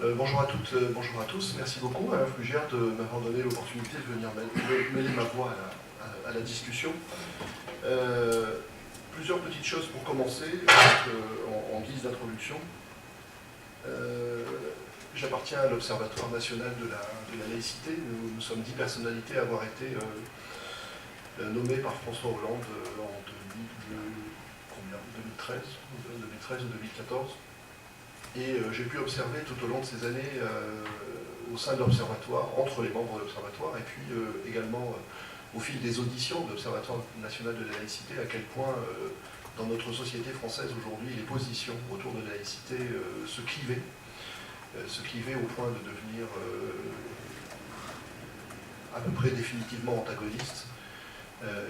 Bonjour à toutes, bonjour à tous. Merci beaucoup à Alain Flugère de m'avoir donné l'opportunité de venir mêler ma voix à la discussion. Plusieurs petites choses pour commencer, en guise d'introduction. J'appartiens à l'Observatoire national de la laïcité. Nous sommes 10 personnalités à avoir été nommées par François Hollande en 2013 ou 2014. Et j'ai pu observer tout au long de ces années au sein de l'Observatoire, entre les membres de l'Observatoire, et puis également au fil des auditions de l'Observatoire national de la laïcité, à quel point dans notre société française aujourd'hui, les positions autour de la laïcité se clivaient au point de devenir à peu près définitivement antagonistes,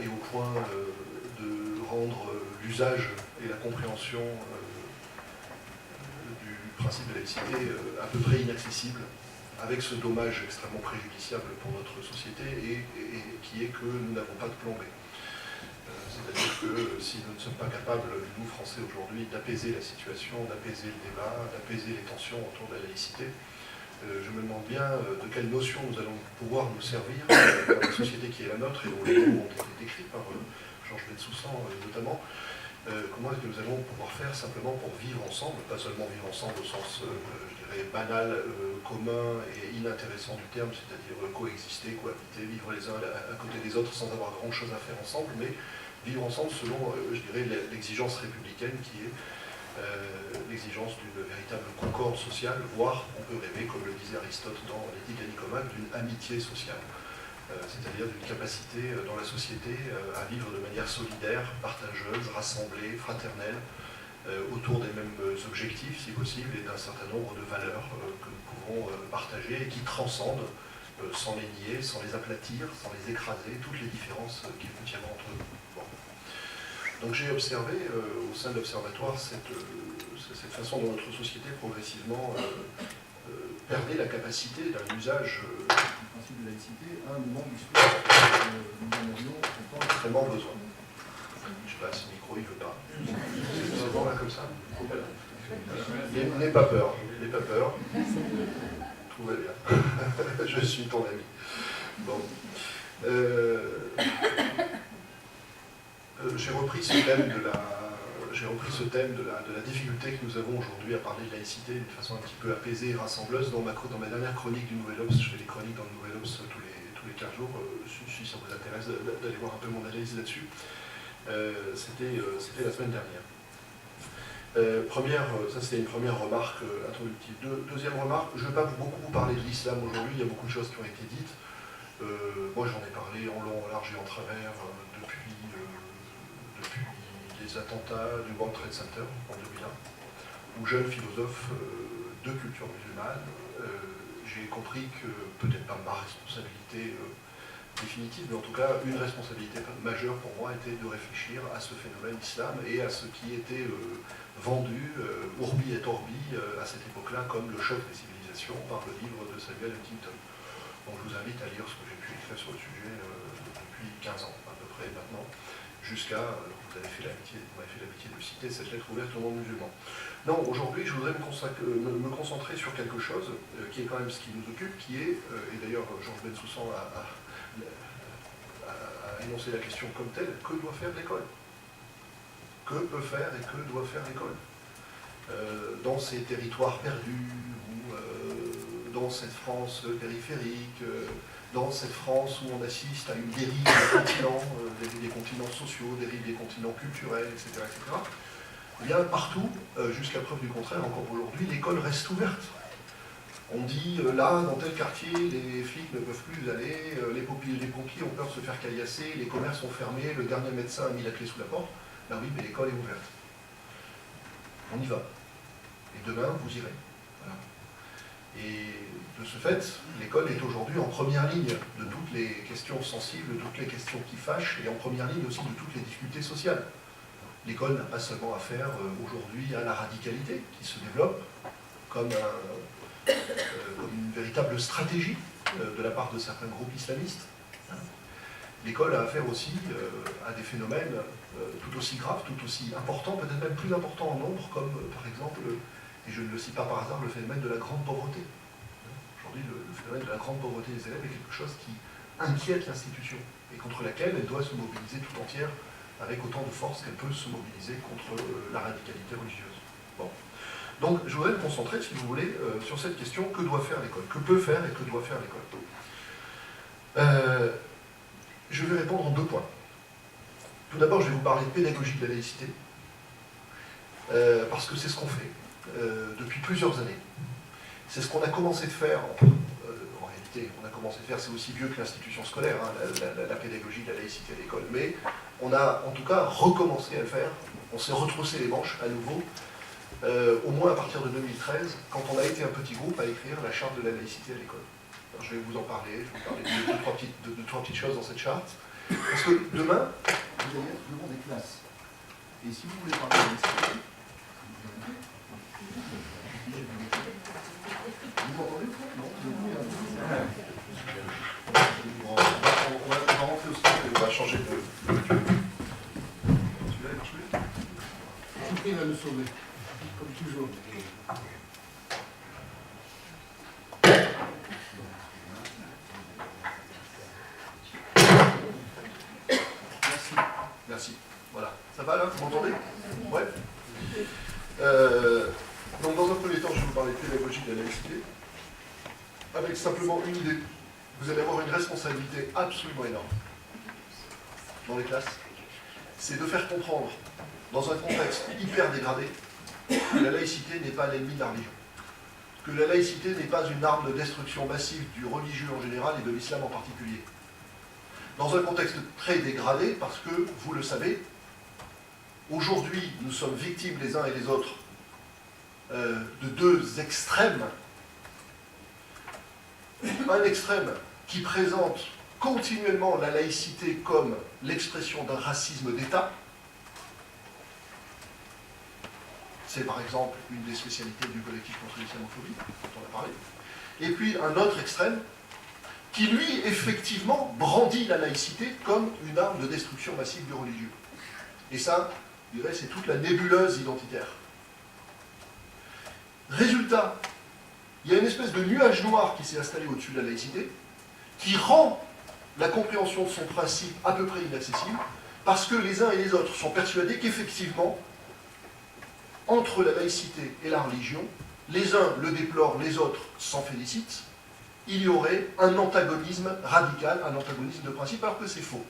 et au point de rendre l'usage et la compréhension du principe de laïcité à peu près inaccessible, avec ce dommage extrêmement préjudiciable pour notre société et qui est que nous n'avons pas de plan B. C'est-à-dire que si nous ne sommes pas capables, nous Français aujourd'hui, d'apaiser la situation, d'apaiser le débat, d'apaiser les tensions autour de la laïcité, je me demande bien de quelle notion nous allons pouvoir nous servir dans la société qui est la nôtre et dont les mots ont été décrits par Georges Bensoussan notamment. Comment est-ce que nous allons pouvoir faire simplement pour vivre ensemble, pas seulement vivre ensemble au sens, je dirais, banal, commun et inintéressant du terme, c'est-à-dire coexister, cohabiter, vivre les uns à côté des autres sans avoir grand-chose à faire ensemble, mais vivre ensemble selon, je dirais, l'exigence républicaine qui est l'exigence d'une véritable concorde sociale, voire, on peut rêver, comme le disait Aristote dans l'Éthique à Nicomède, d'une amitié sociale. C'est-à-dire d'une capacité dans la société à vivre de manière solidaire, partageuse, rassemblée, fraternelle, autour des mêmes objectifs, si possible, et d'un certain nombre de valeurs que nous pouvons partager et qui transcendent, sans les nier, sans les aplatir, sans les écraser, toutes les différences qu'il peut y avoir entre nous. Bon. Donc j'ai observé au sein de l'Observatoire cette façon dont notre société progressivement perdait la capacité d'un usage du principe de laïcité à un moment d'histoire nous en avions pourtant extrêmement besoin. Je sais pas si le micro il veut pas. C'est bon là comme ça. N'aie pas peur, n'aie pas peur. Tout va bien. Je suis ton ami. Bon. J'ai repris ce thème de la difficulté que nous avons aujourd'hui à parler de laïcité d'une façon un petit peu apaisée et rassembleuse. Dans ma dernière chronique du Nouvel Obs, je fais des chroniques dans le Nouvel Obs tous les 15 jours, si ça vous intéresse d'aller voir un peu mon analyse là-dessus. C'était la semaine dernière. Ça c'était une première remarque introductive. Deuxième remarque, je ne vais pas beaucoup vous parler de l'islam aujourd'hui, il y a beaucoup de choses qui ont été dites. Moi j'en ai parlé en long, en large et en travers depuis les attentats du World Trade Center en 2001, où jeune philosophe de culture musulmane, j'ai compris que, peut-être pas ma responsabilité définitive, mais en tout cas une responsabilité majeure pour moi était de réfléchir à ce phénomène islam et à ce qui était vendu, urbi et orbi, à cette époque-là, comme le choc des civilisations par le livre de Samuel Huntington. Donc je vous invite à lire ce que j'ai pu écrire sur le sujet depuis 15 ans à peu près maintenant, jusqu'à, vous m'avez fait l'amitié de citer cette lettre ouverte au monde musulman. Non, aujourd'hui, je voudrais me concentrer sur quelque chose qui est quand même ce qui nous occupe, qui est, et d'ailleurs Georges Bensoussan a énoncé la question comme telle, que doit faire l'école? Que peut faire et que doit faire l'école dans ces territoires perdus, ou dans cette France périphérique, dans cette France où on assiste à une dérive des continents, des continents sociaux, dérive des continents culturels, etc. etc. Eh bien, partout, jusqu'à preuve du contraire, encore aujourd'hui, l'école reste ouverte. On dit, là, dans tel quartier, les flics ne peuvent plus aller, les pompiers ont peur de se faire caillasser, les commerces sont fermés, le dernier médecin a mis la clé sous la porte. Ben oui, mais l'école est ouverte. On y va. Et demain, vous irez. Voilà. Et de ce fait, l'école est aujourd'hui en première ligne de toutes les questions sensibles, de toutes les questions qui fâchent, et en première ligne aussi de toutes les difficultés sociales. L'école n'a pas seulement affaire aujourd'hui à la radicalité qui se développe comme une véritable stratégie de la part de certains groupes islamistes. L'école a affaire aussi à des phénomènes tout aussi graves, tout aussi importants, peut-être même plus importants en nombre, comme par exemple Et je ne le cite pas par hasard, le phénomène de la grande pauvreté. Aujourd'hui, le phénomène de la grande pauvreté des élèves est quelque chose qui inquiète l'institution et contre laquelle elle doit se mobiliser tout entière avec autant de force qu'elle peut se mobiliser contre la radicalité religieuse. Bon. Donc, je voudrais me concentrer, si vous voulez, sur cette question, que doit faire l'école? Que peut faire et que doit faire l'école? Je vais répondre en 2 points. Tout d'abord, je vais vous parler de pédagogie de la laïcité, parce que c'est ce qu'on fait depuis plusieurs années. C'est ce qu'on a commencé de faire, en réalité, on a commencé de faire, c'est aussi vieux que l'institution scolaire, hein, la pédagogie de la laïcité à l'école, mais on a en tout cas recommencé à le faire, on s'est retroussé les manches à nouveau, au moins à partir de 2013, quand on a été un petit groupe à écrire la charte de la laïcité à l'école. Alors, je vais vous en parler, je vais vous parler de trois petites choses dans cette charte, parce que demain, vous allez être devant des classes. Et si vous voulez parler de laïcité, vous m'entendez? Non, on va rentrer au studio et on va changer de... Celui-là, il marche mieux? Il va nous sauver, comme toujours. Merci. Voilà. Ça va là? Vous m'entendez? Ouais. Donc dans un premier temps, je vais vous parler de pédagogie de la laïcité, avec simplement une idée. Vous allez avoir une responsabilité absolument énorme dans les classes. C'est de faire comprendre, dans un contexte hyper dégradé, que la laïcité n'est pas l'ennemi de la religion. Que la laïcité n'est pas une arme de destruction massive du religieux en général et de l'islam en particulier. Dans un contexte très dégradé, parce que, vous le savez, aujourd'hui, nous sommes victimes les uns et les autres de 2 extrêmes. Un extrême qui présente continuellement la laïcité comme l'expression d'un racisme d'État. C'est par exemple une des spécialités du collectif contre l'islamophobie, dont on a parlé. Et puis un autre extrême qui, lui, effectivement, brandit la laïcité comme une arme de destruction massive du religieux. Et ça, je dirais, c'est toute la nébuleuse identitaire. Résultat, il y a une espèce de nuage noir qui s'est installé au-dessus de la laïcité, qui rend la compréhension de son principe à peu près inaccessible, parce que les uns et les autres sont persuadés qu'effectivement, entre la laïcité et la religion, les uns le déplorent, les autres s'en félicitent, il y aurait un antagonisme radical, un antagonisme de principe, alors que c'est faux.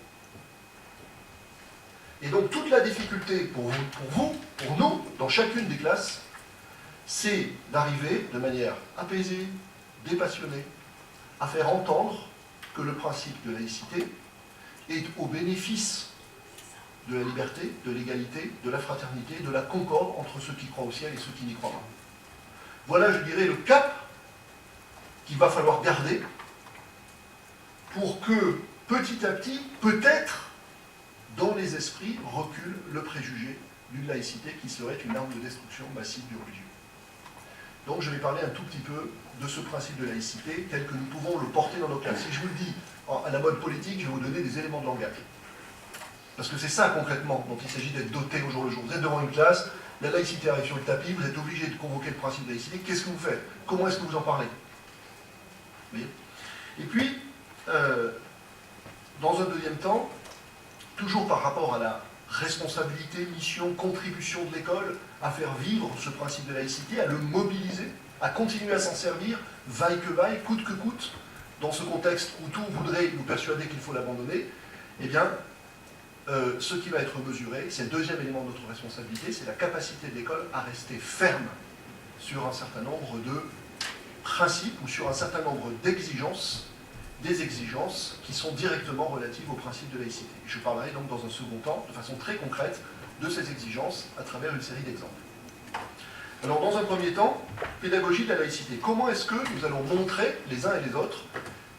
Et donc toute la difficulté pour vous, pour nous, dans chacune des classes, c'est d'arriver de manière apaisée, dépassionnée, à faire entendre que le principe de laïcité est au bénéfice de la liberté, de l'égalité, de la fraternité, de la concorde entre ceux qui croient au ciel et ceux qui n'y croient pas. Voilà, je dirais, le cap qu'il va falloir garder pour que, petit à petit, peut-être, dans les esprits, recule le préjugé d'une laïcité qui serait une arme de destruction massive du religieux. Donc je vais parler un tout petit peu de ce principe de laïcité tel que nous pouvons le porter dans nos classes. Si je vous le dis à la mode politique, je vais vous donner des éléments de langage. Parce que c'est ça concrètement dont il s'agit d'être doté au jour le jour. Vous êtes devant une classe, la laïcité arrive sur le tapis, vous êtes obligé de convoquer le principe de laïcité. Qu'est-ce que vous faites? Comment est-ce que vous en parlez? Vous voyez? Et puis, dans un deuxième temps, toujours par rapport à la responsabilité, mission, contribution de l'école à faire vivre ce principe de laïcité, à le mobiliser, à continuer à s'en servir, vaille que vaille, coûte que coûte, dans ce contexte où tout voudrait nous persuader qu'il faut l'abandonner, eh bien, ce qui va être mesuré, c'est le deuxième élément de notre responsabilité, c'est la capacité de l'école à rester ferme sur un certain nombre de principes ou sur un certain nombre d'exigences, des exigences qui sont directement relatives au principe de laïcité. Je parlerai donc dans un second temps, de façon très concrète, de ces exigences à travers une série d'exemples. Alors dans un premier temps, pédagogie de la laïcité. Comment est-ce que nous allons montrer, les uns et les autres,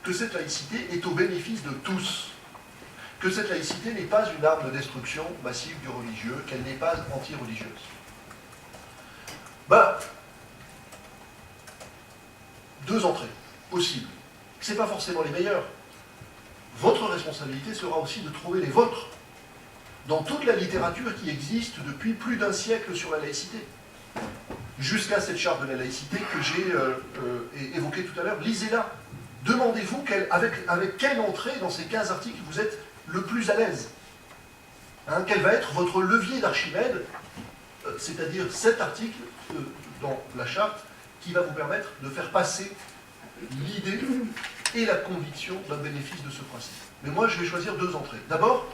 que cette laïcité est au bénéfice de tous? Que cette laïcité n'est pas une arme de destruction massive du religieux, qu'elle n'est pas anti-religieuse? Deux entrées possibles. Ce n'est pas forcément les meilleures. Votre responsabilité sera aussi de trouver les vôtres dans toute la littérature qui existe depuis plus d'un siècle sur la laïcité. jusqu'à cette charte de la laïcité que j'ai évoquée tout à l'heure. Lisez-la. Demandez-vous avec quelle entrée dans ces 15 articles vous êtes le plus à l'aise. Hein, quel va être votre levier d'Archimède, c'est-à-dire cet article dans la charte qui va vous permettre de faire passer l'idée et la conviction d'un bénéfice de ce principe. Mais moi, je vais choisir deux entrées. D'abord,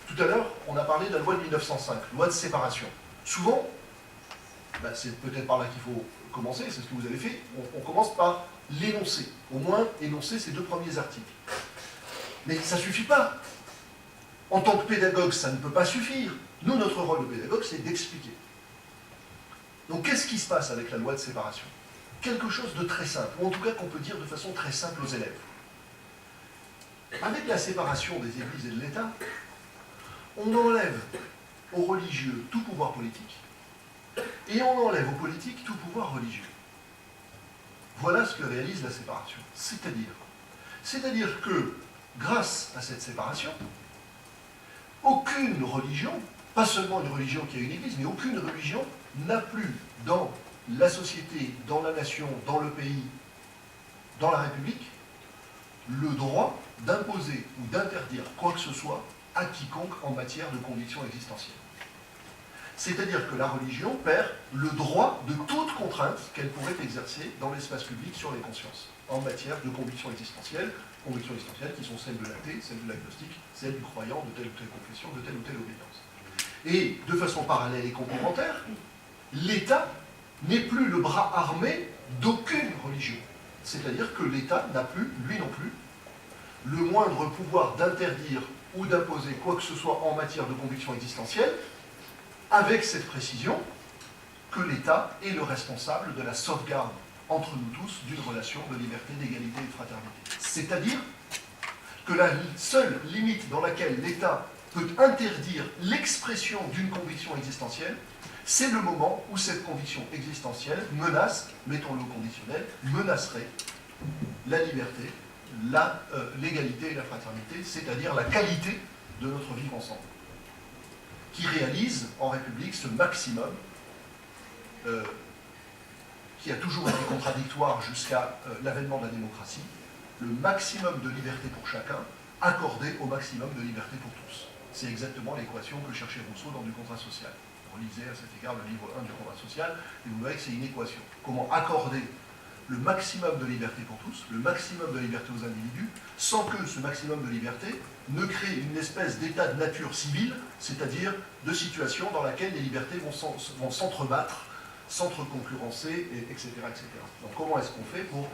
tout à l'heure, on a parlé de la loi de 1905, loi de séparation. Souvent, c'est peut-être par là qu'il faut commencer, c'est ce que vous avez fait, on commence par l'énoncer, au moins énoncer ces deux premiers articles. Mais ça ne suffit pas. En tant que pédagogue, ça ne peut pas suffire. Nous, notre rôle de pédagogue, c'est d'expliquer. Donc, qu'est-ce qui se passe avec la loi de séparation? Quelque chose de très simple, ou en tout cas qu'on peut dire de façon très simple aux élèves. Avec la séparation des églises et de l'État, on enlève aux religieux tout pouvoir politique, et on enlève aux politiques tout pouvoir religieux. Voilà ce que réalise la séparation. C'est-à-dire que, grâce à cette séparation, aucune religion, pas seulement une religion qui a une église, mais aucune religion n'a plus dans la société, dans la nation, dans le pays, dans la République, le droit d'imposer ou d'interdire quoi que ce soit à quiconque en matière de conviction existentielle. C'est-à-dire que la religion perd le droit de toute contrainte qu'elle pourrait exercer dans l'espace public sur les consciences, en matière de convictions existentielles qui sont celles de l'athée, celles de l'agnostique, celles du croyant de telle ou telle confession, de telle ou telle obédience. Et de façon parallèle et complémentaire, l'État n'est plus le bras armé d'aucune religion. C'est-à-dire que l'État n'a plus, lui non plus, le moindre pouvoir d'interdire ou d'imposer quoi que ce soit en matière de conviction existentielle, avec cette précision que l'État est le responsable de la sauvegarde entre nous tous d'une relation de liberté, d'égalité et de fraternité. C'est-à-dire que la seule limite dans laquelle l'État peut interdire l'expression d'une conviction existentielle, c'est le moment où cette conviction existentielle menace, mettons-le au conditionnel, menacerait la liberté, l'égalité et la fraternité, c'est-à-dire la qualité de notre vivre ensemble, qui réalise en République ce maximum qui a toujours été contradictoire jusqu'à l'avènement de la démocratie, le maximum de liberté pour chacun accordé au maximum de liberté pour tous. C'est exactement l'équation que cherchait Rousseau dans Du contrat social. Relisez à cet égard le livre 1 du contrat social, et vous verrez que c'est une équation. Comment accorder le maximum de liberté pour tous, le maximum de liberté aux individus, sans que ce maximum de liberté ne crée une espèce d'état de nature civile, c'est-à-dire de situation dans laquelle les libertés vont s'entrebattre, s'entreconcurrencer, etc., etc. Donc comment est-ce qu'on fait pour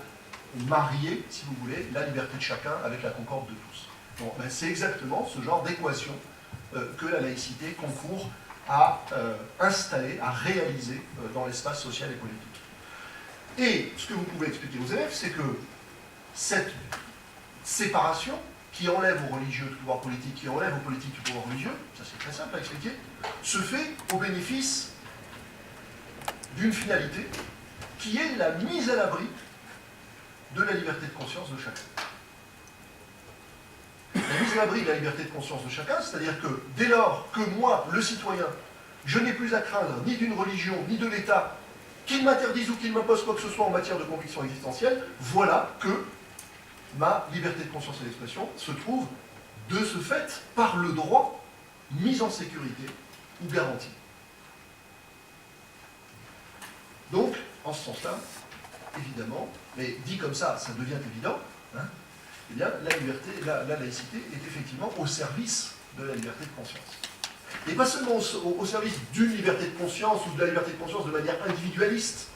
marier, si vous voulez, la liberté de chacun avec la concorde de tous? Bon, ben c'est exactement ce genre d'équation que la laïcité concourt à installer, à réaliser dans l'espace social et politique. Et ce que vous pouvez expliquer aux élèves, c'est que cette séparation qui enlève aux religieux tout pouvoir politique, qui enlève aux politiques tout pouvoir religieux, ça c'est très simple à expliquer, se fait au bénéfice d'une finalité qui est la mise à l'abri de la liberté de conscience de chacun. La mise à l'abri de la liberté de conscience de chacun, c'est-à-dire que dès lors que moi, le citoyen, je n'ai plus à craindre ni d'une religion, ni de l'État, qu'il m'interdise ou qu'il m'impose quoi que ce soit en matière de conviction existentielle, voilà que ma liberté de conscience et d'expression se trouve, de ce fait, par le droit, mise en sécurité ou garantie. Donc, en ce sens-là, évidemment, mais dit comme ça devient évident, hein, eh bien, la liberté, la laïcité est effectivement au service de la liberté de conscience. Et pas seulement au service d'une liberté de conscience ou de la liberté de conscience de manière individualiste,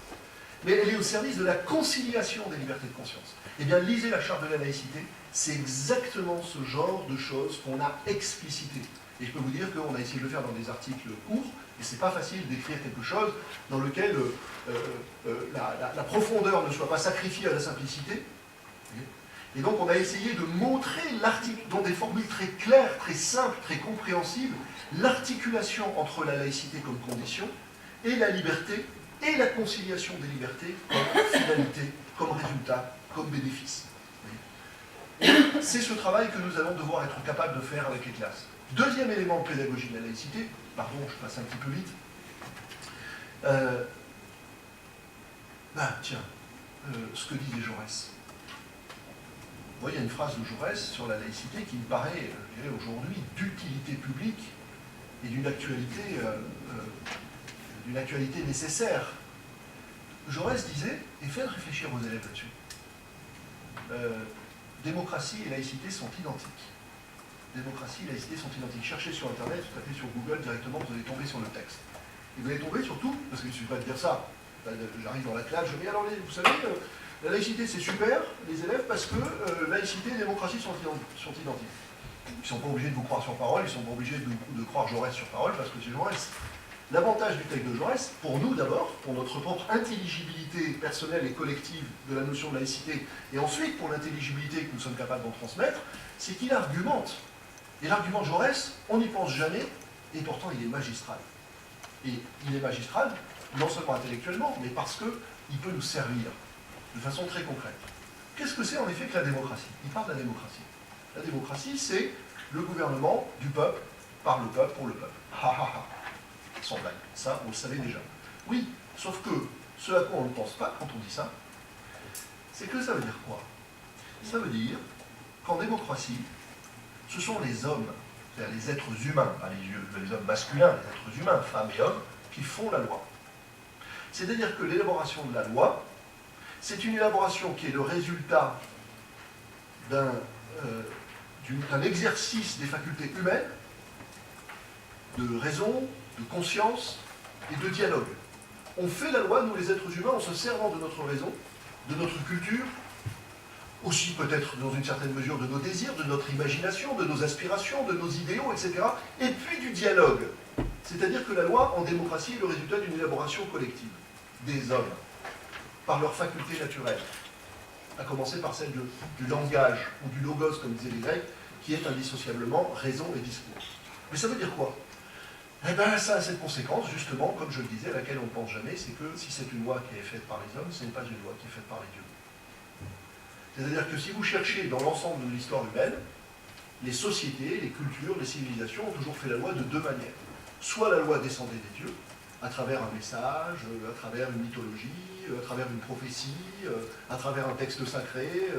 mais elle est au service de la conciliation des libertés de conscience. Eh bien, lisez la charte de la laïcité, c'est exactement ce genre de choses qu'on a explicité. Et je peux vous dire qu'on a essayé de le faire dans des articles courts, et c'est pas facile d'écrire quelque chose dans lequel la profondeur ne soit pas sacrifiée à la simplicité. Et donc on a essayé de montrer l'article, dans des formules très claires, très simples, très compréhensibles, l'articulation entre la laïcité comme condition et la liberté et la conciliation des libertés comme finalité, comme résultat, comme bénéfice. C'est ce travail que nous allons devoir être capables de faire avec les classes. Deuxième élément de pédagogie de la laïcité, pardon, je passe un petit peu vite, Ben tiens, ce que disait Jaurès. Vous voyez, il y a une phrase de Jaurès sur la laïcité qui me paraît, je dirais aujourd'hui, d'utilité publique et d'une actualité nécessaire. Jaurès disait, et faites réfléchir vos élèves là-dessus, démocratie et laïcité sont identiques. Démocratie et laïcité sont identiques. Cherchez sur Internet, tapez sur Google directement, vous allez tomber sur le texte. Et vous allez tomber surtout, parce qu'il ne suffit pas de dire ça, j'arrive dans la classe, je dis alors, vous savez, la laïcité c'est super, les élèves, parce que laïcité et démocratie sont identiques. Ils ne sont pas obligés de vous croire sur parole, ils ne sont pas obligés de croire Jaurès sur parole, parce que c'est Jaurès. L'avantage du texte de Jaurès, pour nous d'abord, pour notre propre intelligibilité personnelle et collective de la notion de laïcité, et ensuite pour l'intelligibilité que nous sommes capables d'en transmettre, c'est qu'il argumente. Et l'argument de Jaurès, on n'y pense jamais, et pourtant il est magistral. Et il est magistral, non seulement intellectuellement, mais parce qu'il peut nous servir de façon très concrète. Qu'est-ce que c'est en effet que la démocratie? Il parle de la démocratie. La démocratie, c'est le gouvernement du peuple, par le peuple, pour le peuple. Ha ha ha. Sans blague. Ça, vous le savez déjà. Oui, sauf que ce à quoi on ne pense pas quand on dit ça, c'est que ça veut dire quoi? Ça veut dire qu'en démocratie, ce sont les hommes, c'est-à-dire les êtres humains, pas les hommes masculins, les êtres humains, femmes et hommes, qui font la loi. C'est-à-dire que l'élaboration de la loi, c'est une élaboration qui est le résultat d'un exercice des facultés humaines, de raison, de conscience et de dialogue. On fait la loi, nous les êtres humains, en se servant de notre raison, de notre culture, aussi peut-être dans une certaine mesure de nos désirs, de notre imagination, de nos aspirations, de nos idéaux, etc. Et puis du dialogue. C'est-à-dire que la loi, en démocratie, est le résultat d'une élaboration collective des hommes, par leurs facultés naturelles, à commencer par celle du langage, ou du logos, comme disaient les Grecs, qui est indissociablement raison et discours. Mais ça veut dire quoi? Eh bien, ça a cette conséquence, justement, comme je le disais, à laquelle on ne pense jamais, c'est que si c'est une loi qui est faite par les hommes, ce n'est pas une loi qui est faite par les dieux. C'est-à-dire que si vous cherchez dans l'ensemble de l'histoire humaine, les sociétés, les cultures, les civilisations ont toujours fait la loi de deux manières. Soit la loi descendait des dieux, à travers un message, à travers une mythologie, à travers une prophétie, à travers un texte sacré,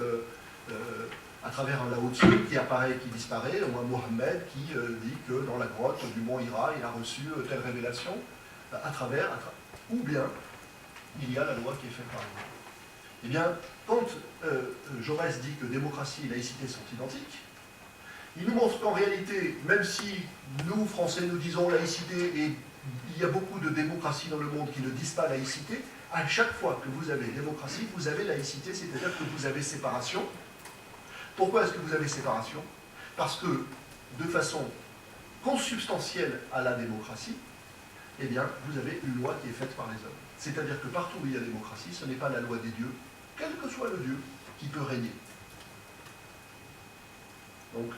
à travers un Lao Tzu qui apparaît et qui disparaît, ou un Mohammed qui dit que dans la grotte du mont Hira, il a reçu telle révélation, ou bien il y a la loi qui est faite par les hommes. Eh bien, quand Jaurès dit que démocratie et laïcité sont identiques, il nous montre qu'en réalité, même si nous, Français, nous disons laïcité, et il y a beaucoup de démocraties dans le monde qui ne disent pas laïcité, à chaque fois que vous avez démocratie, vous avez laïcité, c'est-à-dire que vous avez séparation. Pourquoi est-ce que vous avez séparation? Parce que, de façon consubstantielle à la démocratie, eh bien, vous avez une loi qui est faite par les hommes. C'est-à-dire que partout où il y a démocratie, ce n'est pas la loi des dieux, quel que soit le dieu, qui peut régner. Donc,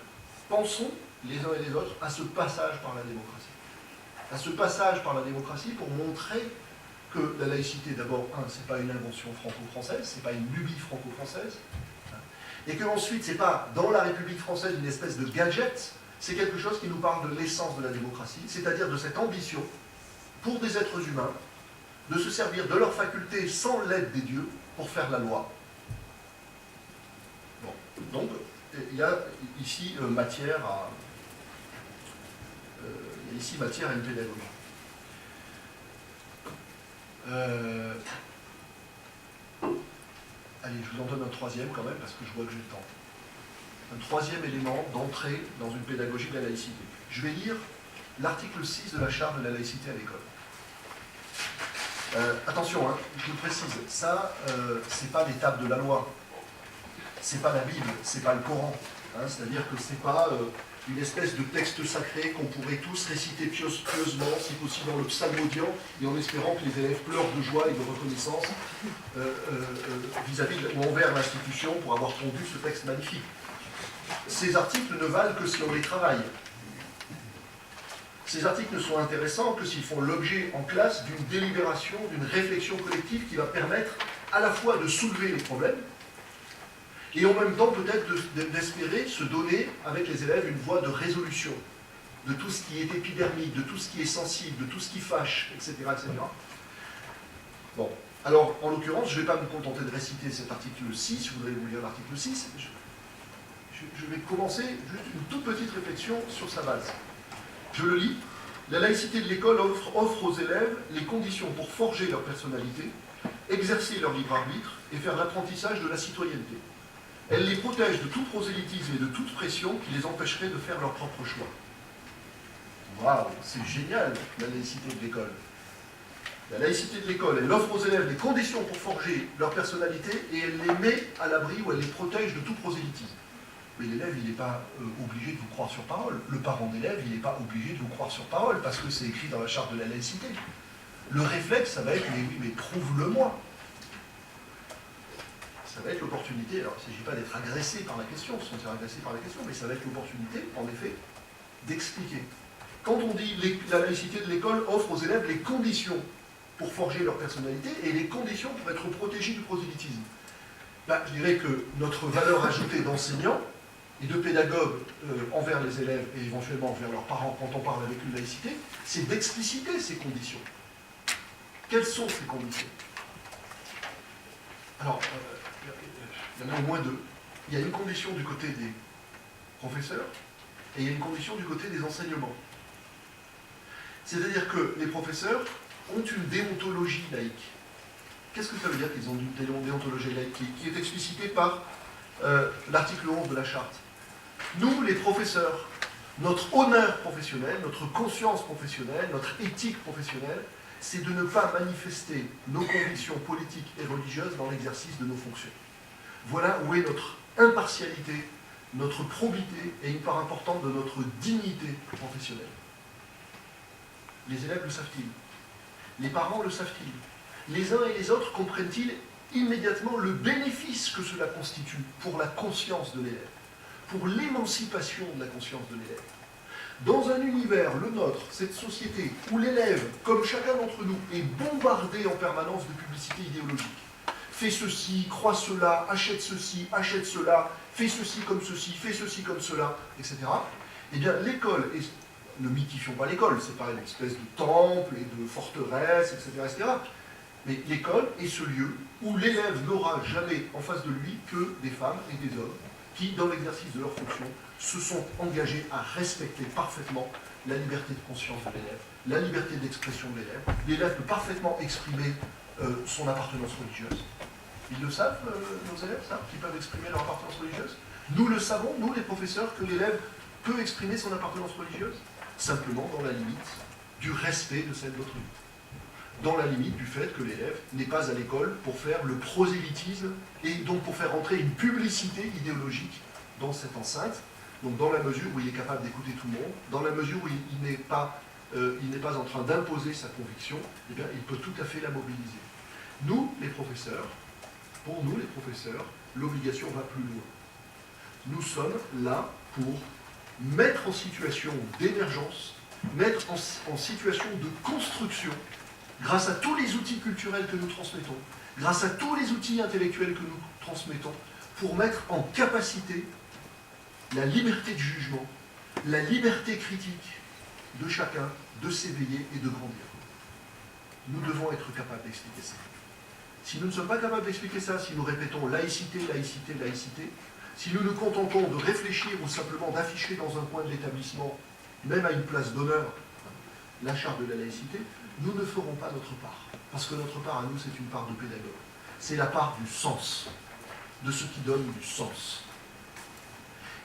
pensons les uns et les autres à ce passage par la démocratie. À ce passage par la démocratie pour montrer que la laïcité, d'abord, ce n'est pas une invention franco-française, ce n'est pas une lubie franco-française, et que ensuite, ce n'est pas dans la République française une espèce de gadget, c'est quelque chose qui nous parle de l'essence de la démocratie, c'est-à-dire de cette ambition, pour des êtres humains, de se servir de leurs facultés sans l'aide des dieux pour faire la loi. Bon. Donc, il y a ici matière à une pédagogie. Allez, je vous en donne un troisième quand même, parce que je vois que j'ai le temps. Un troisième élément d'entrée dans une pédagogie de la laïcité. Je vais lire l'article 6 de la charte de la laïcité à l'école. Attention, hein, je vous précise, ça, c'est pas l'étape de la loi. C'est pas la Bible, c'est pas le Coran. Hein, c'est-à-dire que c'est pas une espèce de texte sacré qu'on pourrait tous réciter pieusement, si possible dans le psalmodiant, et en espérant que les élèves pleurent de joie et de reconnaissance vis-à-vis ou envers l'institution pour avoir pondu ce texte magnifique. Ces articles ne valent que si on les travaille. Ces articles ne sont intéressants que s'ils font l'objet en classe d'une délibération, d'une réflexion collective qui va permettre à la fois de soulever les problèmes et en même temps peut-être d'espérer se donner avec les élèves une voie de résolution de tout ce qui est épidermique, de tout ce qui est sensible, de tout ce qui fâche, etc. etc. Bon, Alors, en l'occurrence, je ne vais pas me contenter de réciter cet article 6, vous allez vous lire l'article 6, je vais commencer juste une toute petite réflexion sur sa base. Je le lis. La laïcité de l'école offre aux élèves les conditions pour forger leur personnalité, exercer leur libre arbitre et faire l'apprentissage de la citoyenneté. Elle les protège de tout prosélytisme et de toute pression qui les empêcherait de faire leur propre choix. Waouh, c'est génial, la laïcité de l'école. La laïcité de l'école, elle offre aux élèves les conditions pour forger leur personnalité et elle les met à l'abri ou elle les protège de tout prosélytisme. Mais l'élève, il n'est pas obligé de vous croire sur parole. Le parent d'élève, il n'est pas obligé de vous croire sur parole parce que c'est écrit dans la charte de la laïcité. Le réflexe, ça va être, mais oui, mais prouve-le-moi. Ça va être l'opportunité, alors il ne s'agit pas d'être agressé par la question, sans être agressé par la question, mais ça va être l'opportunité, en effet, d'expliquer. Quand on dit la laïcité de l'école offre aux élèves les conditions pour forger leur personnalité et les conditions pour être protégés du prosélytisme, ben, je dirais que notre valeur ajoutée d'enseignant et de pédagogue envers les élèves et éventuellement envers leurs parents quand on parle avec une laïcité, c'est d'expliciter ces conditions. Quelles sont ces conditions? Alors, il y en a au moins deux. Il y a une condition du côté des professeurs et il y a une condition du côté des enseignements. C'est-à-dire que les professeurs ont une déontologie laïque. Qu'est-ce que ça veut dire qu'ils ont une déontologie laïque qui est explicitée par l'article 11 de la Charte? Nous, les professeurs, notre honneur professionnel, notre conscience professionnelle, notre éthique professionnelle, c'est de ne pas manifester nos convictions politiques et religieuses dans l'exercice de nos fonctions. Voilà où est notre impartialité, notre probité et une part importante de notre dignité professionnelle. Les élèves le savent-ils? Les parents le savent-ils? Les uns et les autres comprennent-ils immédiatement le bénéfice que cela constitue pour la conscience de l'élève, pour l'émancipation de la conscience de l'élève? Dans un univers, le nôtre, cette société, où l'élève, comme chacun d'entre nous, est bombardé en permanence de publicité idéologique, fais ceci, crois cela, achète ceci, achète cela, fais ceci comme cela, etc. Eh bien, l'école, et ne mythifions pas l'école, c'est pas une espèce de temple et de forteresse, etc. Mais l'école est ce lieu où l'élève n'aura jamais en face de lui que des femmes et des hommes qui, dans l'exercice de leurs fonctions, se sont engagés à respecter parfaitement la liberté de conscience de l'élève, la liberté d'expression de l'élève. L'élève peut parfaitement exprimer son appartenance religieuse. Ils le savent, nos élèves, ça, qui peuvent exprimer leur appartenance religieuse? Nous le savons, nous les professeurs, que l'élève peut exprimer son appartenance religieuse, simplement dans la limite du respect de celle d'autrui. Dans la limite du fait que l'élève n'est pas à l'école pour faire le prosélytisme et donc pour faire entrer une publicité idéologique dans cette enceinte, donc dans la mesure où il est capable d'écouter tout le monde, dans la mesure où il n'est pas en train d'imposer sa conviction, eh bien, il peut tout à fait la mobiliser. Nous, les professeurs, pour nous, les professeurs, l'obligation va plus loin. Nous sommes là pour mettre en situation d'émergence, mettre en situation de construction, grâce à tous les outils culturels que nous transmettons, grâce à tous les outils intellectuels que nous transmettons, pour mettre en capacité la liberté de jugement, la liberté critique de chacun de s'éveiller et de grandir. Nous devons être capables d'expliquer ça. Si nous ne sommes pas capables d'expliquer ça, si nous répétons laïcité, laïcité, laïcité, si nous nous contentons de réfléchir ou simplement d'afficher dans un coin de l'établissement, même à une place d'honneur, la charte de la laïcité, nous ne ferons pas notre part. Parce que notre part à nous, c'est une part de pédagogue. C'est la part du sens, de ce qui donne du sens.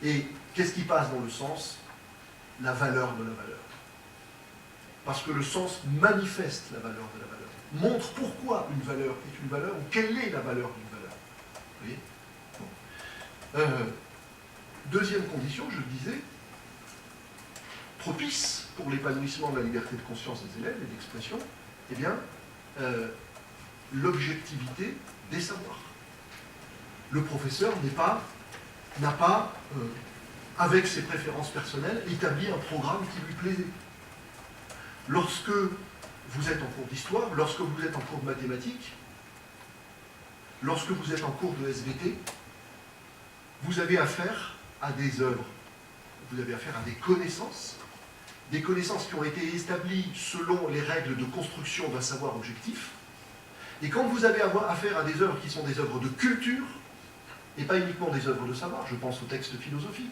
Et qu'est-ce qui passe dans le sens? La valeur de la valeur. Parce que le sens manifeste la valeur de la valeur. Montre pourquoi une valeur est une valeur ou quelle est la valeur d'une valeur. Vous voyez? Bon. Deuxième condition, je le disais, propice pour l'épanouissement de la liberté de conscience des élèves et d'expression, eh bien, l'objectivité des savoirs. Le professeur n'a pas, avec ses préférences personnelles, établi un programme qui lui plaisait. Lorsque vous êtes en cours d'histoire, lorsque vous êtes en cours de mathématiques, lorsque vous êtes en cours de SVT, vous avez affaire à des œuvres, vous avez affaire à des connaissances qui ont été établies selon les règles de construction d'un savoir objectif, Et quand vous avez affaire à des œuvres qui sont des œuvres de culture, et pas uniquement des œuvres de savoir, je pense aux textes philosophiques,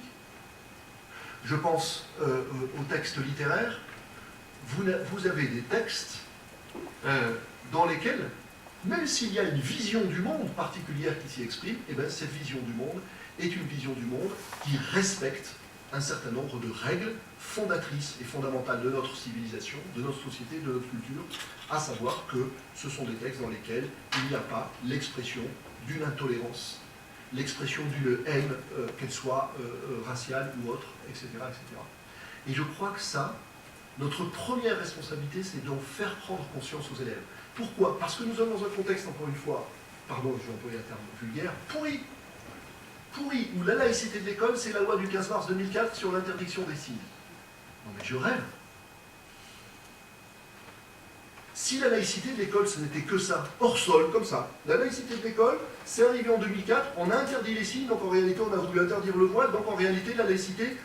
je pense aux textes littéraires, vous avez des textes dans lesquels, même s'il y a une vision du monde particulière qui s'y exprime, et bien cette vision du monde est une vision du monde qui respecte un certain nombre de règles fondatrices et fondamentales de notre civilisation, de notre société, de notre culture, à savoir que ce sont des textes dans lesquels il n'y a pas l'expression d'une intolérance, l'expression d'une haine, qu'elle soit raciale ou autre, etc., etc. Et je crois que ça, notre première responsabilité, c'est d'en faire prendre conscience aux élèves. Pourquoi? Parce que nous sommes dans un contexte, encore une fois, pardon, je vais employer un terme vulgaire, pourri, où la laïcité de l'école, c'est la loi du 15 mars 2004 sur l'interdiction des signes. Non mais je rêve. Si la laïcité de l'école, ce n'était que ça, hors sol, comme ça, la laïcité de l'école, c'est arrivé en 2004, on a interdit les signes, donc en réalité on a voulu interdire le voile, donc en réalité la laïcité,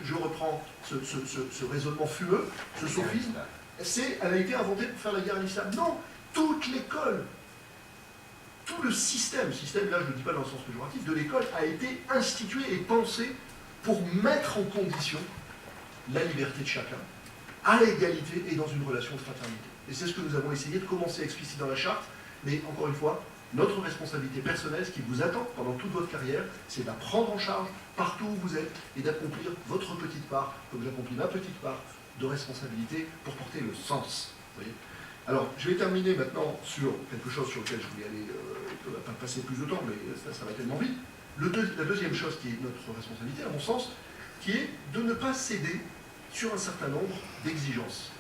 je reprends ce raisonnement fumeux, ce sophisme, elle a été inventée pour faire la guerre à l'islam. Non, toute l'école, tout le système, là je ne le dis pas dans le sens péjoratif, de l'école a été institué et pensé pour mettre en condition la liberté de chacun, à l'égalité et dans une relation de fraternité. Et c'est ce que nous avons essayé de commencer à expliciter dans la charte, mais encore une fois, notre responsabilité personnelle, ce qui vous attend pendant toute votre carrière, c'est de la prendre en charge partout où vous êtes et d'accomplir votre petite part, comme j'accomplis ma petite part de responsabilité pour porter le sens. Vous voyez. Alors, je vais terminer maintenant sur quelque chose sur lequel je voulais aller, on ne va pas passer plus de temps, mais ça va tellement vite. La deuxième chose qui est notre responsabilité, à mon sens, qui est de ne pas céder sur un certain nombre d'exigences.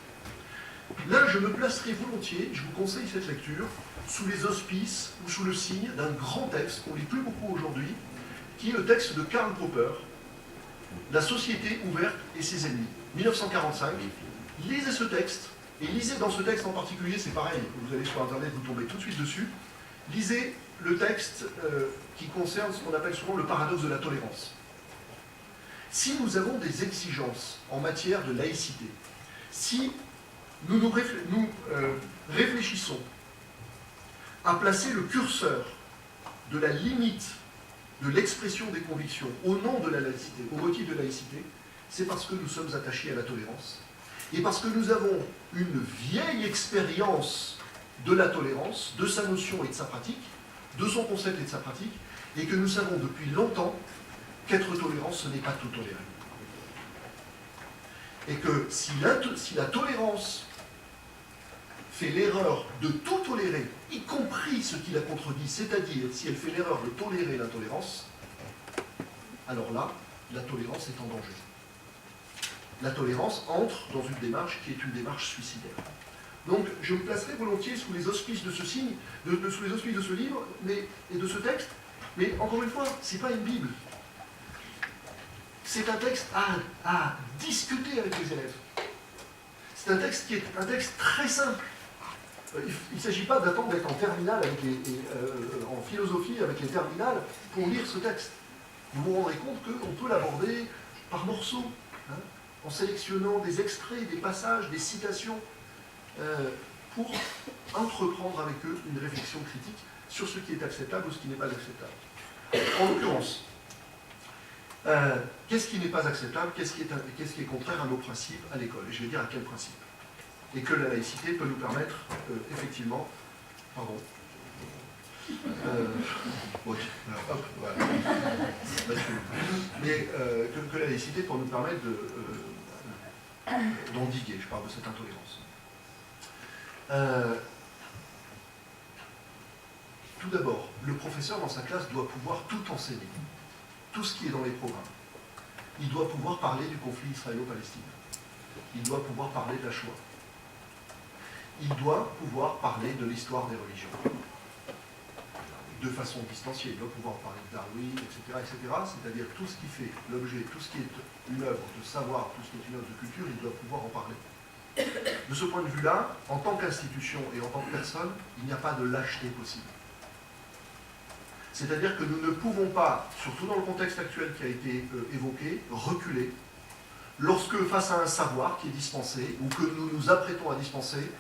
Là, je me placerai volontiers, je vous conseille cette lecture, sous les auspices ou sous le signe d'un grand texte qu'on ne lit plus beaucoup aujourd'hui, qui est le texte de Karl Popper, La société ouverte et ses ennemis, 1945. Lisez ce texte, et lisez dans ce texte en particulier, c'est pareil, vous allez sur Internet, vous tombez tout de suite dessus, lisez le texte qui concerne ce qu'on appelle souvent le paradoxe de la tolérance. Si nous avons des exigences en matière de laïcité, si nous réfléchissons à placer le curseur de la limite de l'expression des convictions au nom de la laïcité, au motif de laïcité, c'est parce que nous sommes attachés à la tolérance et parce que nous avons une vieille expérience de la tolérance, de sa notion et de sa pratique, de son concept et de sa pratique, et que nous savons depuis longtemps qu'être tolérant, ce n'est pas tout tolérer. Et que si la tolérance fait l'erreur de tout tolérer, y compris ce qui la contredit, c'est-à-dire si elle fait l'erreur de tolérer l'intolérance, alors là, la tolérance est en danger. La tolérance entre dans une démarche qui est une démarche suicidaire. Donc, je me placerai volontiers sous les auspices de ce signe, sous les auspices de ce livre et de ce texte, mais encore une fois, ce n'est pas une Bible. C'est un texte à discuter avec les élèves. C'est un texte qui est un texte très simple. Il ne s'agit pas d'attendre d'être en terminale, en philosophie avec les terminales, pour lire ce texte. Vous vous rendrez compte qu'on peut l'aborder par morceaux, hein, en sélectionnant des extraits, des passages, des citations, pour entreprendre avec eux une réflexion critique sur ce qui est acceptable ou ce qui n'est pas acceptable. En l'occurrence, qu'est-ce qui n'est pas acceptable, qu'est-ce qui est contraire à nos principes à l'école? Et je vais dire à quel principe. Et que la laïcité peut nous permettre, effectivement, pardon, oui, hop, voilà. Mais que la laïcité peut nous permettre d'endiguer, je parle de cette intolérance. Tout d'abord, le professeur dans sa classe doit pouvoir tout enseigner, tout ce qui est dans les programmes. Il doit pouvoir parler du conflit israélo-palestinien. Il doit pouvoir parler de la Shoah. Il doit pouvoir parler de l'histoire des religions. De façon distanciée. Il doit pouvoir parler de Darwin, etc., etc. C'est-à-dire tout ce qui fait l'objet, tout ce qui est une œuvre de savoir, tout ce qui est une œuvre de culture, il doit pouvoir en parler. De ce point de vue-là, en tant qu'institution et en tant que personne, il n'y a pas de lâcheté possible. C'est-à-dire que nous ne pouvons pas, surtout dans le contexte actuel qui a été évoqué, reculer lorsque, face à un savoir qui est dispensé, ou que nous nous apprêtons à dispenser,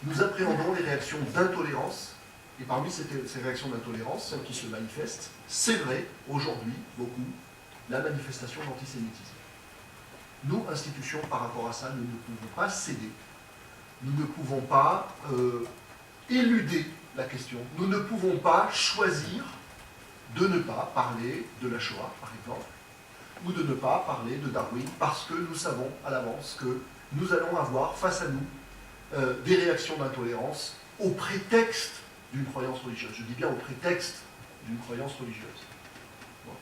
nous appréhendons les réactions d'intolérance Et parmi ces réactions d'intolérance, celles qui se manifestent, c'est vrai, aujourd'hui, beaucoup, la manifestation d'antisémitisme. Nous, institutions, par rapport à ça, nous ne pouvons pas céder. Nous ne pouvons pas éluder la question. Nous ne pouvons pas choisir de ne pas parler de la Shoah, par exemple, ou de ne pas parler de Darwin, parce que nous savons à l'avance que nous allons avoir face à nous des réactions d'intolérance au prétexte d'une croyance religieuse. Je dis bien au prétexte d'une croyance religieuse. Bon.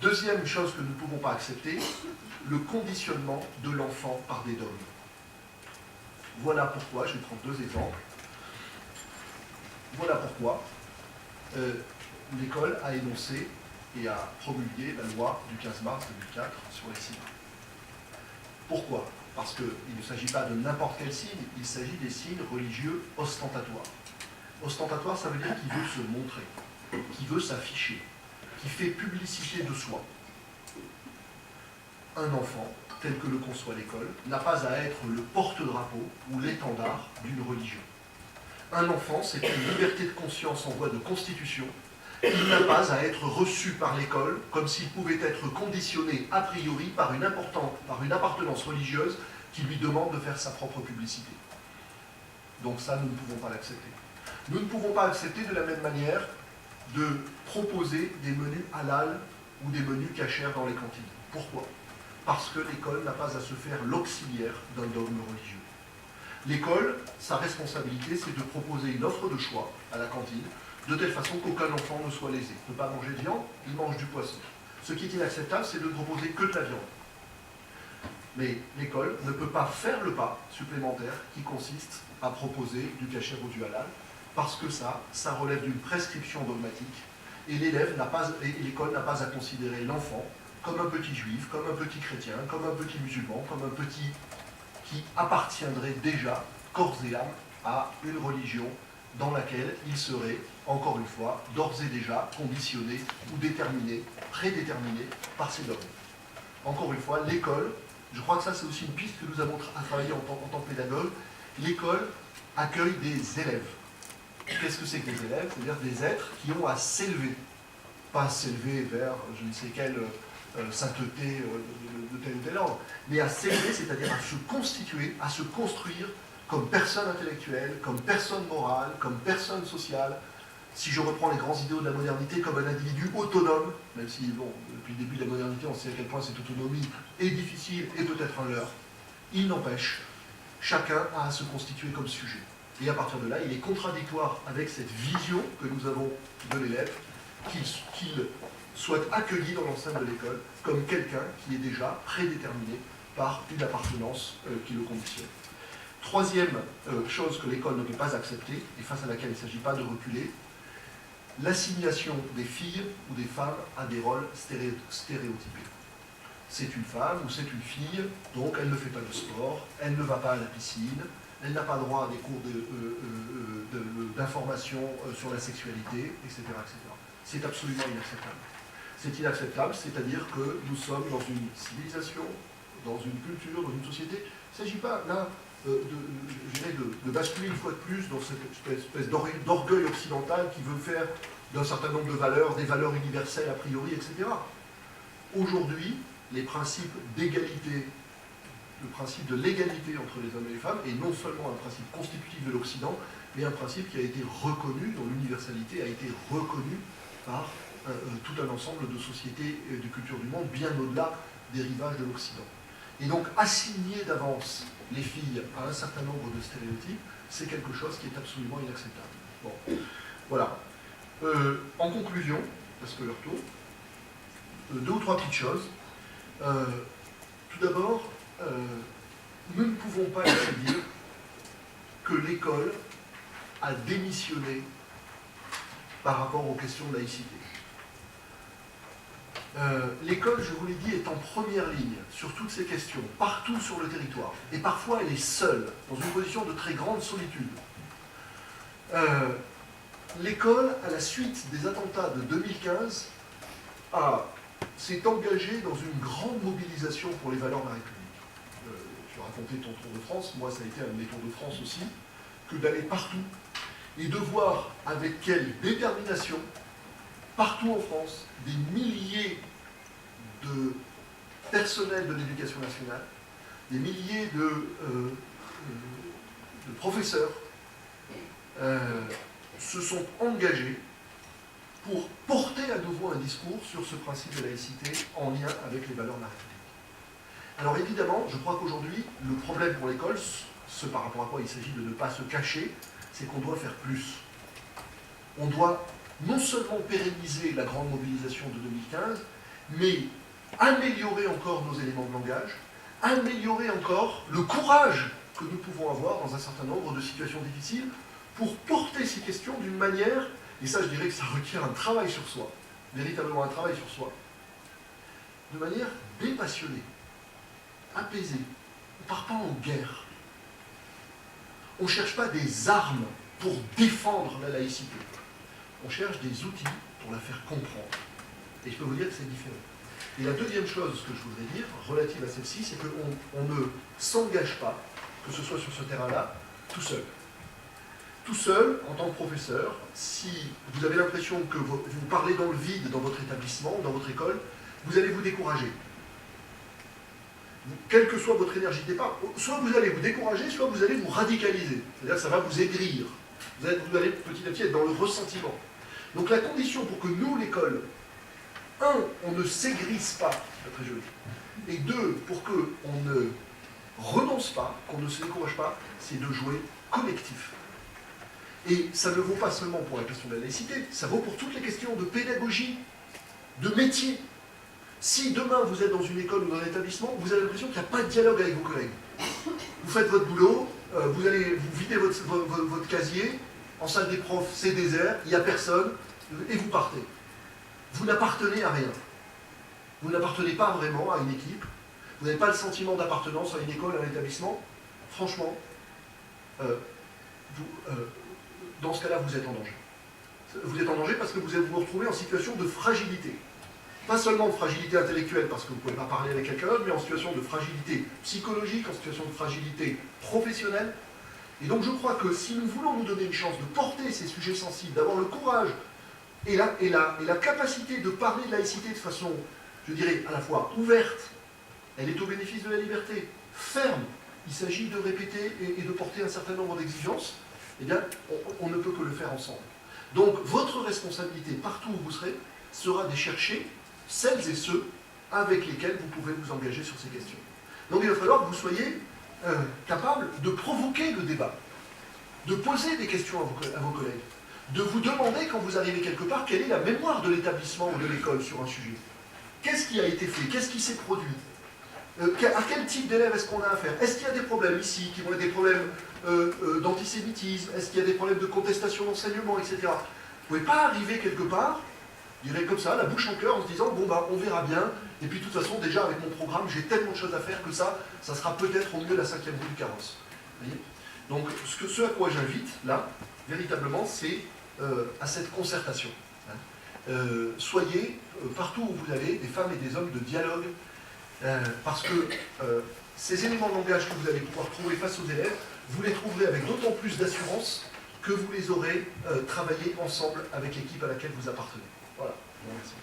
Deuxième chose que nous ne pouvons pas accepter, le conditionnement de l'enfant par des dogmes. Voilà pourquoi, je vais prendre deux exemples. Voilà pourquoi l'école a énoncé et a promulgué la loi du 15 mars 2004 sur les signes. Pourquoi? Parce qu'il ne s'agit pas de n'importe quel signe, il s'agit des signes religieux ostentatoires. Ostentatoire, ça veut dire qu'il veut se montrer, qu'il veut s'afficher, qui fait publicité de soi. Un enfant, tel que le conçoit l'école, n'a pas à être le porte-drapeau ou l'étendard d'une religion. Un enfant, c'est une liberté de conscience en voie de constitution. Il n'a pas à être reçu par l'école comme s'il pouvait être conditionné a priori par une appartenance religieuse qui lui demande de faire sa propre publicité. Donc ça, nous ne pouvons pas l'accepter. Nous ne pouvons pas accepter de la même manière de proposer des menus halal ou des menus cachers dans les cantines. Pourquoi? Parce que l'école n'a pas à se faire l'auxiliaire d'un dogme religieux. L'école, sa responsabilité, c'est de proposer une offre de choix à la cantine, de telle façon qu'aucun enfant ne soit lésé. Il ne peut pas manger de viande, il mange du poisson. Ce qui est inacceptable, c'est de ne proposer que de la viande. Mais l'école ne peut pas faire le pas supplémentaire qui consiste à proposer du kasher ou du halal, parce que ça relève d'une prescription dogmatique, et l'école n'a pas à considérer l'enfant comme un petit juif, comme un petit chrétien, comme un petit musulman, comme un petit qui appartiendrait déjà, corps et âme, à une religion dans laquelle il serait, encore une fois, d'ores et déjà conditionné ou déterminé, prédéterminé par ces dogmes. Encore une fois, l'école, je crois que ça c'est aussi une piste que nous avons à travailler en tant que pédagogue, l'école accueille des élèves. Qu'est-ce que c'est que des élèves? C'est-à-dire des êtres qui ont à s'élever, pas à s'élever vers je ne sais quelle sainteté de tel ou tel ordre, mais à s'élever, c'est-à-dire à se constituer, à se construire comme personne intellectuelle, comme personne morale, comme personne sociale. Si je reprends les grands idéaux de la modernité, comme un individu autonome, même si, bon, depuis le début de la modernité, on sait à quel point cette autonomie est difficile et peut-être un leurre, il n'empêche, chacun a à se constituer comme sujet. Et à partir de là, il est contradictoire avec cette vision que nous avons de l'élève, qu'il soit accueilli dans l'enceinte de l'école comme quelqu'un qui est déjà prédéterminé par une appartenance qui le conditionne. Troisième chose que l'école ne peut pas accepter, et face à laquelle il ne s'agit pas de reculer, l'assignation des filles ou des femmes à des rôles stéréotypés. C'est une femme ou c'est une fille, donc elle ne fait pas de sport, elle ne va pas à la piscine, elle n'a pas droit à des cours d'information sur la sexualité, etc. etc. C'est absolument inacceptable. C'est inacceptable, c'est-à-dire que nous sommes dans une civilisation, dans une culture, dans une société. Il ne s'agit pas là de basculer une fois de plus dans cette espèce d'orgueil occidental qui veut faire d'un certain nombre de valeurs, des valeurs universelles a priori, etc. Aujourd'hui, les principes d'égalité, le principe de l'égalité entre les hommes et les femmes est non seulement un principe constitutif de l'Occident, mais un principe qui a été reconnu, dont l'universalité a été reconnue par tout un ensemble de sociétés et de cultures du monde, bien au-delà des rivages de l'Occident. Et donc, assigner d'avance les filles à un certain nombre de stéréotypes, c'est quelque chose qui est absolument inacceptable. Bon, voilà. En conclusion, parce que l'heure tourne, deux ou trois petites choses. Tout d'abord, nous ne pouvons pas laisser dire que l'école a démissionné par rapport aux questions de laïcité. L'école, je vous l'ai dit, est en première ligne sur toutes ces questions, partout sur le territoire. Et parfois, elle est seule, dans une position de très grande solitude. L'école, à la suite des attentats de 2015, s'est engagée dans une grande mobilisation pour les valeurs de la République. Je racontais ton Tour de France, moi ça a été un de mes Tours de France aussi, que d'aller partout et de voir avec quelle détermination, partout en France, des milliers de personnels de l'éducation nationale, des milliers de professeurs se sont engagés pour porter à nouveau un discours sur ce principe de laïcité en lien avec les valeurs de la République. Alors évidemment, je crois qu'aujourd'hui, le problème pour l'école, ce par rapport à quoi il s'agit de ne pas se cacher, c'est qu'on doit faire plus. On doit non seulement pérenniser la grande mobilisation de 2015, mais améliorer encore nos éléments de langage, améliorer encore le courage que nous pouvons avoir dans un certain nombre de situations difficiles pour porter ces questions d'une manière, et ça je dirais que ça requiert un travail sur soi, véritablement un travail sur soi, de manière dépassionnée, apaisée. On ne part pas en guerre. On ne cherche pas des armes pour défendre la laïcité. On cherche des outils pour la faire comprendre. Et je peux vous dire que c'est différent. Et la deuxième chose que je voudrais dire, relative à celle-ci, c'est qu'on ne s'engage pas, que ce soit sur ce terrain-là, tout seul. Tout seul, en tant que professeur, si vous avez l'impression que vous parlez dans le vide dans votre établissement, dans votre école, vous allez vous décourager. Quelle que soit votre énergie de départ, soit vous allez vous décourager, soit vous allez vous radicaliser. C'est-à-dire que ça va vous aigrir. Vous allez petit à petit être dans le ressentiment. Donc la condition pour que nous, l'école, un, on ne s'aigrisse pas, c'est très joli, et deux, pour qu'on ne renonce pas, qu'on ne se décourage pas, c'est de jouer collectif. Et ça ne vaut pas seulement pour la question de la laïcité, ça vaut pour toutes les questions de pédagogie, de métier. Si demain vous êtes dans une école ou dans un établissement, vous avez l'impression qu'il n'y a pas de dialogue avec vos collègues. Vous faites votre boulot, vous videz votre casier, en salle des profs c'est désert, il n'y a personne, et vous partez. Vous n'appartenez à rien. Vous n'appartenez pas vraiment à une équipe, vous n'avez pas le sentiment d'appartenance à une école, à un établissement. Franchement, dans ce cas-là, vous êtes en danger. Vous êtes en danger parce que vous vous retrouvez en situation de fragilité. Pas seulement de fragilité intellectuelle, parce que vous ne pouvez pas parler avec quelqu'un d'autre, mais en situation de fragilité psychologique, en situation de fragilité professionnelle. Et donc je crois que si nous voulons nous donner une chance de porter ces sujets sensibles, d'avoir le courage et la capacité de parler de laïcité de façon, je dirais, à la fois ouverte, elle est au bénéfice de la liberté, ferme, il s'agit de répéter et de porter un certain nombre d'exigences, eh bien, on ne peut que le faire ensemble. Donc, votre responsabilité, partout où vous serez, sera de chercher celles et ceux avec lesquels vous pouvez vous engager sur ces questions. Donc, il va falloir que vous soyez capable de provoquer le débat, de poser des questions à vos collègues, de vous demander, quand vous arrivez quelque part, quelle est la mémoire de l'établissement ou de l'école sur un sujet. Qu'est-ce qui a été fait? Qu'est-ce qui s'est produit? À quel type d'élèves est-ce qu'on a affaire? Est-ce qu'il y a des problèmes ici qui vont être des problèmes d'antisémitisme? Est-ce qu'il y a des problèmes de contestation d'enseignement, etc. Vous ne pouvez pas arriver quelque part, je dirais comme ça, la bouche en cœur, en se disant bon bah on verra bien, et puis de toute façon déjà avec mon programme j'ai tellement de choses à faire que ça sera peut-être au mieux la 5e roue du carrosse. Vous voyez. Donc ce à quoi j'invite là, véritablement, c'est à cette concertation. Soyez partout où vous allez des femmes et des hommes de dialogue. Parce que ces éléments de langage que vous allez pouvoir trouver face aux élèves, vous les trouverez avec d'autant plus d'assurance que vous les aurez travaillés ensemble avec l'équipe à laquelle vous appartenez. Voilà. Merci.